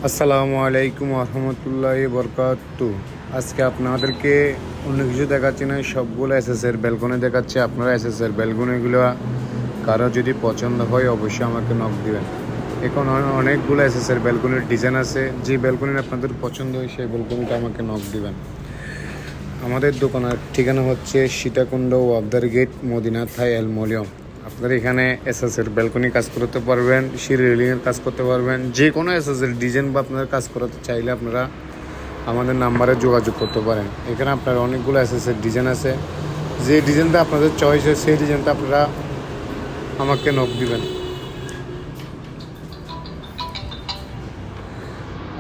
আসসালামু আলাইকুম রহমতুল্লাহি বরকাতু। আজকে আপনাদেরকে অন্য কিছু দেখাচ্ছি না, সবগুলো এসএসের ব্যালকনি দেখাচ্ছে। আপনারা এসএসের ব্যালকনিগুলো কারো যদি পছন্দ হয় অবশ্যই আমাকে নক দিবেন। এখন অনেকগুলো এসএসের ব্যালকনির ডিজাইন আছে, যে ব্যালকনি আপনাদের পছন্দ হয় সেই ব্যালকনিটা আমাকে নক দিবেন। আমাদের দোকানের ঠিকানা হচ্ছে সীতাকুণ্ড ওয়াবদার গেট, মদিনা থাই অ্যালুমিনিয়াম। আপনারা এখানে এসএসের ব্যালকনি কাজ করতে পারবেন, সিঁড়ি রেলিংয়ের কাজ করতে পারবেন, যে কোনো এসএসের ডিজাইন বা আপনারা কাজ করাতে চাইলে আপনারা আমাদের নাম্বারে যোগাযোগ করতে পারেন। এখানে আপনার অনেকগুলো এসএসের ডিজাইন আছে, যে ডিজাইনটা আপনাদের চয়েস হয় সেই ডিজাইনটা আপনারা আমাকে নক দিবেন।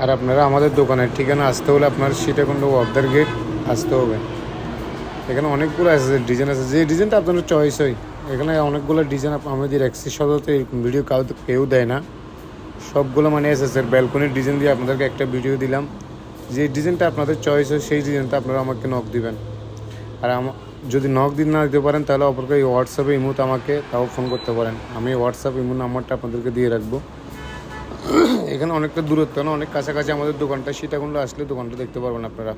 আর আপনারা আমাদের দোকানের ঠিকানা আসতে হলে আপনার সীতাকুণ্ড ওয়াবদার গেট আসতে হবে। এখানে অনেকগুলো এসএসের ডিজাইন আছে, যে ডিজাইনটা আপনাদের চয়েস হয়। এখানে অনেকগুলো ডিজাইন আমাদের এক্সিস সদতে এরকম ভিডিও কেউ দেয় না। সবগুলো মানে এসএসের ব্যালকনির ডিজাইন দিয়ে আপনাদেরকে একটা ভিডিও দিলাম। যে ডিজাইনটা আপনাদের চয়েস হয় সেই ডিজাইনটা আপনারা আমাকে নক দিবেন। আর যদি নক না দিতে পারেন তাহলে অপরকে এই হোয়াটসঅ্যাপে ইমোতে আমাকে তাও ফোন করতে পারেন। আমি হোয়াটসঅ্যাপ ইমো নাম্বারটা আপনাদেরকে দিয়ে রাখবো। এখানে অনেকটা দূরত্ব না, অনেক কাছাকাছি আমাদের দোকানটা। সীতাকুণ্ড আসলে দোকানটা দেখতে পারবেন আপনারা।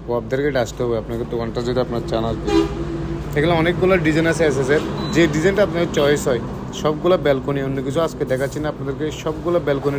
ওয়াবদার গেট আসতে হবে আপনাকে, দোকানটা যদি আপনার চান আর কি। এগুলো অনেকগুলো ডিজাইন আছে এসএসের, যে ডিজাইনটা আপনার চয়েস হয়। সবগুলো ব্যালকনি, অন্য কিছু আজকে দেখাচ্ছি না আপনাদেরকে। সবগুলো ব্যালকনি